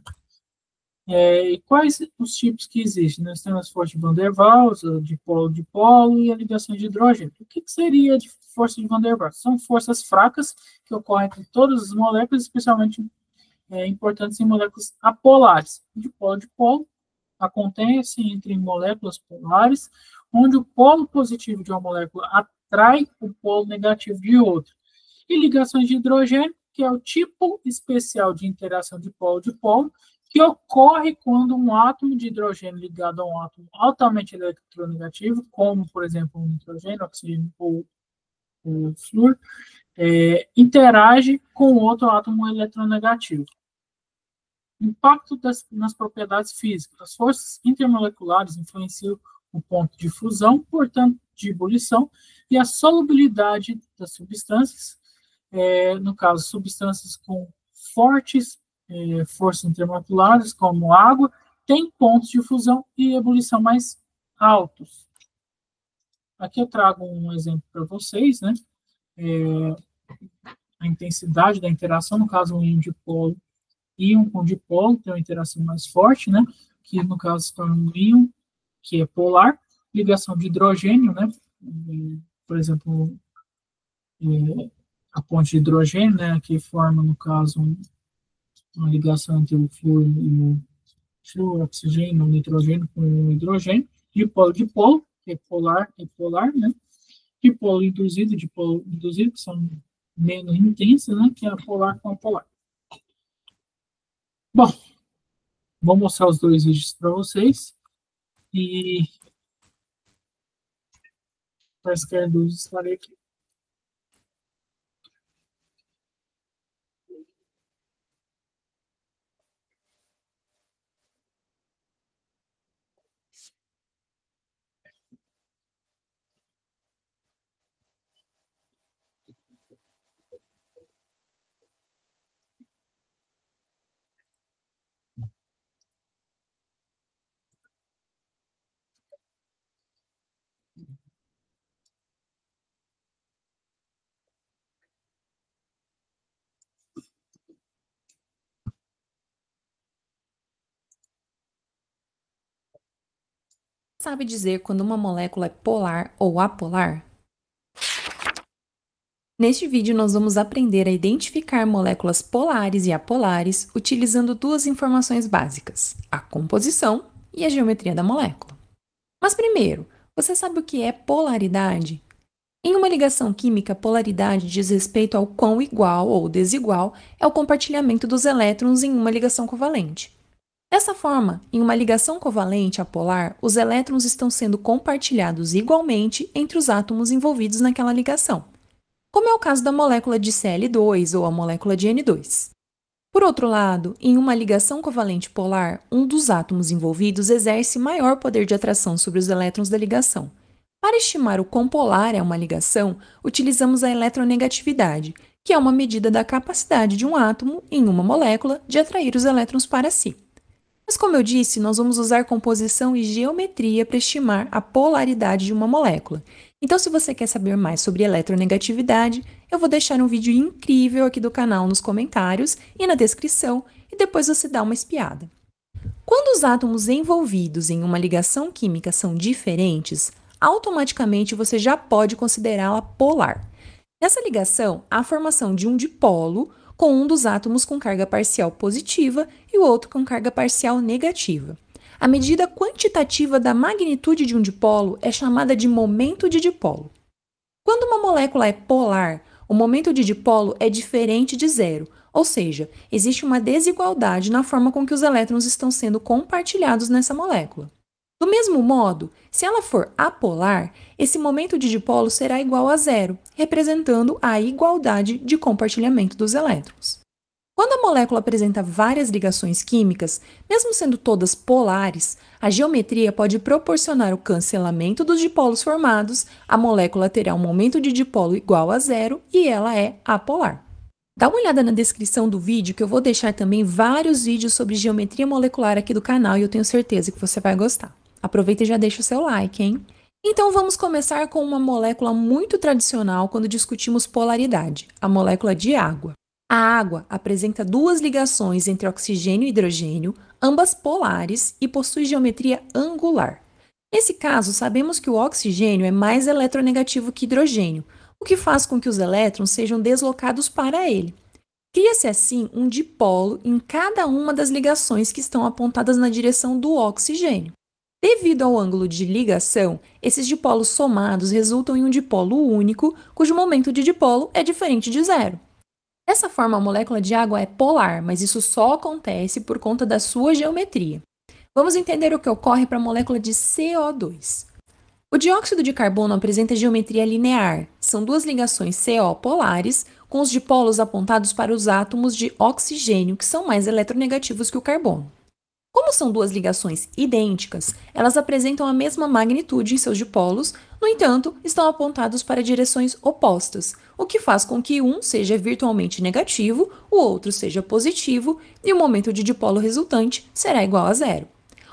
E quais os tipos que existem? Nós temos as forças de Van der Waals, a dipolo-dipolo e a ligação de hidrogênio. O que seria de força de Van der Waals? São forças fracas que ocorrem entre todas as moléculas, especialmente importantes em moléculas apolares. Dipolo-dipolo acontece entre moléculas polares, onde o polo positivo de uma molécula atrai o polo negativo de outra. E ligações de hidrogênio, que é o tipo especial de interação de polo-dipolo, que ocorre quando um átomo de hidrogênio ligado a um átomo altamente eletronegativo, como, por exemplo, o nitrogênio, oxigênio ou o flúor, interage com outro átomo eletronegativo. Impacto nas propriedades físicas. As forças intermoleculares influenciam o ponto de fusão, portanto, de ebulição, e a solubilidade das substâncias, no caso, substâncias com fortes forças intermoleculares, como água, têm pontos de fusão e ebulição mais altos. Aqui eu trago um exemplo para vocês, né? A intensidade da interação, no caso, um íon com dipolo tem uma interação mais forte, né? Que no caso se torna um íon que é polar, ligação de hidrogênio, né? Por exemplo, a ponte de hidrogênio, né? Que forma, no caso, uma ligação entre o flúor e o oxigênio, o nitrogênio com o hidrogênio, dipolo, que é polar, né? Dipolo induzido, que são menos intensas, né? Que é a polar com a polar. Bom, vou mostrar os dois vídeos para vocês. E quaisquer dúvidas estarei aqui. Sabe dizer quando uma molécula é polar ou apolar? Neste vídeo, nós vamos aprender a identificar moléculas polares e apolares utilizando duas informações básicas, a composição e a geometria da molécula. Mas primeiro, você sabe o que é polaridade? Em uma ligação química, polaridade diz respeito ao quão igual ou desigual é o compartilhamento dos elétrons em uma ligação covalente. Dessa forma, em uma ligação covalente apolar, os elétrons estão sendo compartilhados igualmente entre os átomos envolvidos naquela ligação, como é o caso da molécula de Cl2 ou a molécula de N2. Por outro lado, em uma ligação covalente polar, um dos átomos envolvidos exerce maior poder de atração sobre os elétrons da ligação. Para estimar o quão polar é uma ligação, utilizamos a eletronegatividade, que é uma medida da capacidade de um átomo, em uma molécula, de atrair os elétrons para si. Mas como eu disse, nós vamos usar composição e geometria para estimar a polaridade de uma molécula. Então, se você quer saber mais sobre eletronegatividade, eu vou deixar um vídeo incrível aqui do canal nos comentários e na descrição, e depois você dá uma espiada. Quando os átomos envolvidos em uma ligação química são diferentes, automaticamente você já pode considerá-la polar. Nessa ligação, há a formação de um dipolo, com um dos átomos com carga parcial positiva e o outro com carga parcial negativa. A medida quantitativa da magnitude de um dipolo é chamada de momento de dipolo. Quando uma molécula é polar, o momento de dipolo é diferente de zero, ou seja, existe uma desigualdade na forma com que os elétrons estão sendo compartilhados nessa molécula. Do mesmo modo, se ela for apolar, esse momento de dipolo será igual a zero, representando a igualdade de compartilhamento dos elétrons. Quando a molécula apresenta várias ligações químicas, mesmo sendo todas polares, a geometria pode proporcionar o cancelamento dos dipolos formados, a molécula terá um momento de dipolo igual a zero e ela é apolar. Dá uma olhada na descrição do vídeo que eu vou deixar também vários vídeos sobre geometria molecular aqui do canal e eu tenho certeza que você vai gostar. Aproveita e já deixa o seu like, hein? Então vamos começar com uma molécula muito tradicional quando discutimos polaridade, a molécula de água. A água apresenta duas ligações entre oxigênio e hidrogênio, ambas polares e possui geometria angular. Nesse caso, sabemos que o oxigênio é mais eletronegativo que hidrogênio, o que faz com que os elétrons sejam deslocados para ele. Cria-se assim um dipolo em cada uma das ligações que estão apontadas na direção do oxigênio. Devido ao ângulo de ligação, esses dipolos somados resultam em um dipolo único, cujo momento de dipolo é diferente de zero. Dessa forma, a molécula de água é polar, mas isso só acontece por conta da sua geometria. Vamos entender o que ocorre para a molécula de CO2. O dióxido de carbono apresenta geometria linear. São duas ligações CO polares, com os dipolos apontados para os átomos de oxigênio, que são mais eletronegativos que o carbono. Como são duas ligações idênticas, elas apresentam a mesma magnitude em seus dipolos, no entanto, estão apontados para direções opostas, o que faz com que um seja virtualmente negativo, o outro seja positivo, e o momento de dipolo resultante será igual a zero.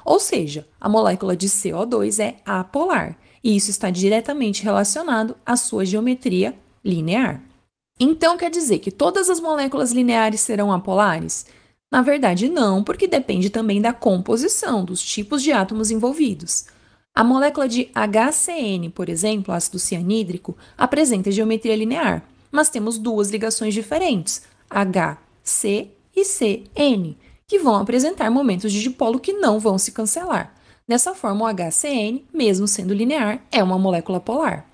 Ou seja, a molécula de CO2 é apolar, e isso está diretamente relacionado à sua geometria linear. Então quer dizer que todas as moléculas lineares serão apolares? Na verdade, não, porque depende também da composição, dos tipos de átomos envolvidos. A molécula de HCN, por exemplo, ácido cianídrico, apresenta geometria linear, mas temos duas ligações diferentes, HC e CN, que vão apresentar momentos de dipolo que não vão se cancelar. Dessa forma, o HCN, mesmo sendo linear, é uma molécula polar.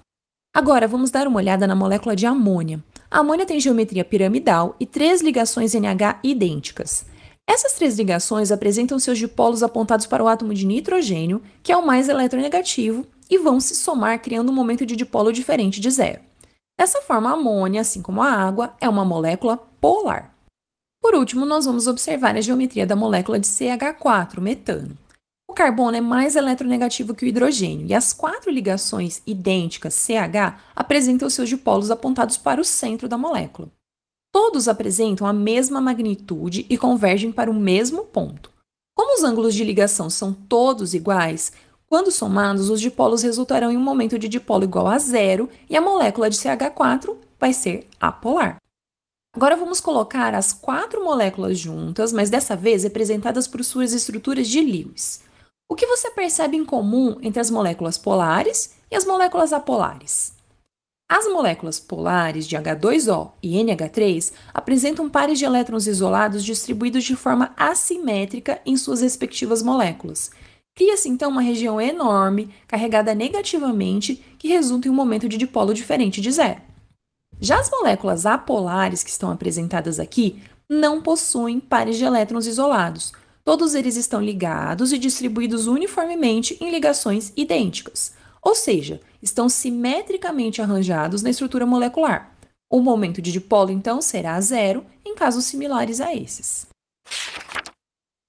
Agora, vamos dar uma olhada na molécula de amônia. A amônia tem geometria piramidal e 3 ligações NH idênticas. Essas 3 ligações apresentam seus dipolos apontados para o átomo de nitrogênio, que é o mais eletronegativo, e vão se somar criando um momento de dipolo diferente de zero. Dessa forma, a amônia, assim como a água, é uma molécula polar. Por último, nós vamos observar a geometria da molécula de CH4, metano. O carbono é mais eletronegativo que o hidrogênio, e as 4 ligações idênticas CH apresentam seus dipolos apontados para o centro da molécula. Todos apresentam a mesma magnitude e convergem para o mesmo ponto. Como os ângulos de ligação são todos iguais, quando somados, os dipolos resultarão em um momento de dipolo igual a zero e a molécula de CH4 vai ser apolar. Agora vamos colocar as 4 moléculas juntas, mas dessa vez representadas por suas estruturas de Lewis. O que você percebe em comum entre as moléculas polares e as moléculas apolares? As moléculas polares de H2O e NH3 apresentam pares de elétrons isolados distribuídos de forma assimétrica em suas respectivas moléculas. Cria-se então uma região enorme, carregada negativamente, que resulta em um momento de dipolo diferente de zero. Já as moléculas apolares que estão apresentadas aqui não possuem pares de elétrons isolados. Todos eles estão ligados e distribuídos uniformemente em ligações idênticas, ou seja, estão simetricamente arranjados na estrutura molecular. O momento de dipolo, então, será zero em casos similares a esses.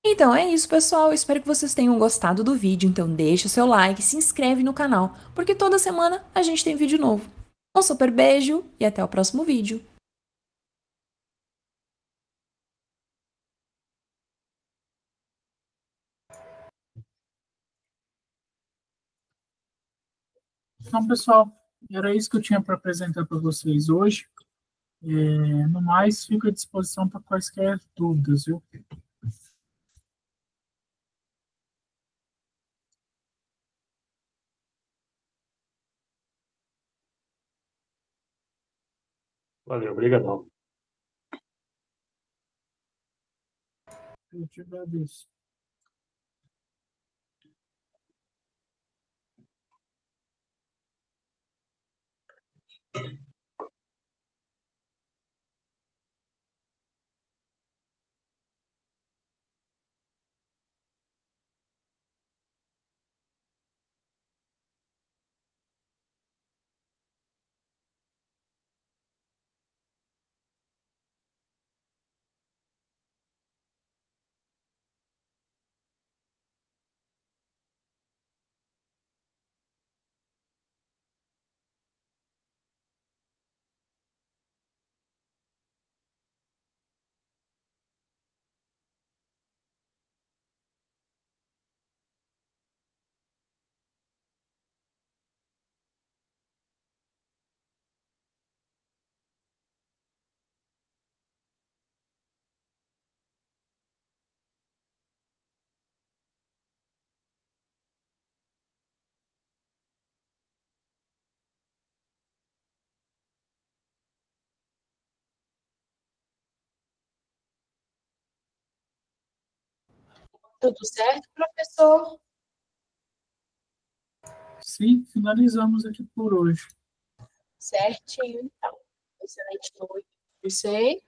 Então é isso, pessoal. Eu espero que vocês tenham gostado do vídeo. Então deixa o seu like, se inscreve no canal, porque toda semana a gente tem vídeo novo. Um super beijo e até o próximo vídeo. Então, pessoal, era isso que eu tinha para apresentar para vocês hoje. No mais, fico à disposição para quaisquer dúvidas, viu? Valeu, obrigadão. Eu te agradeço. Tudo certo, professor? Sim, finalizamos aqui por hoje. Certinho, então. Excelente noite. Você?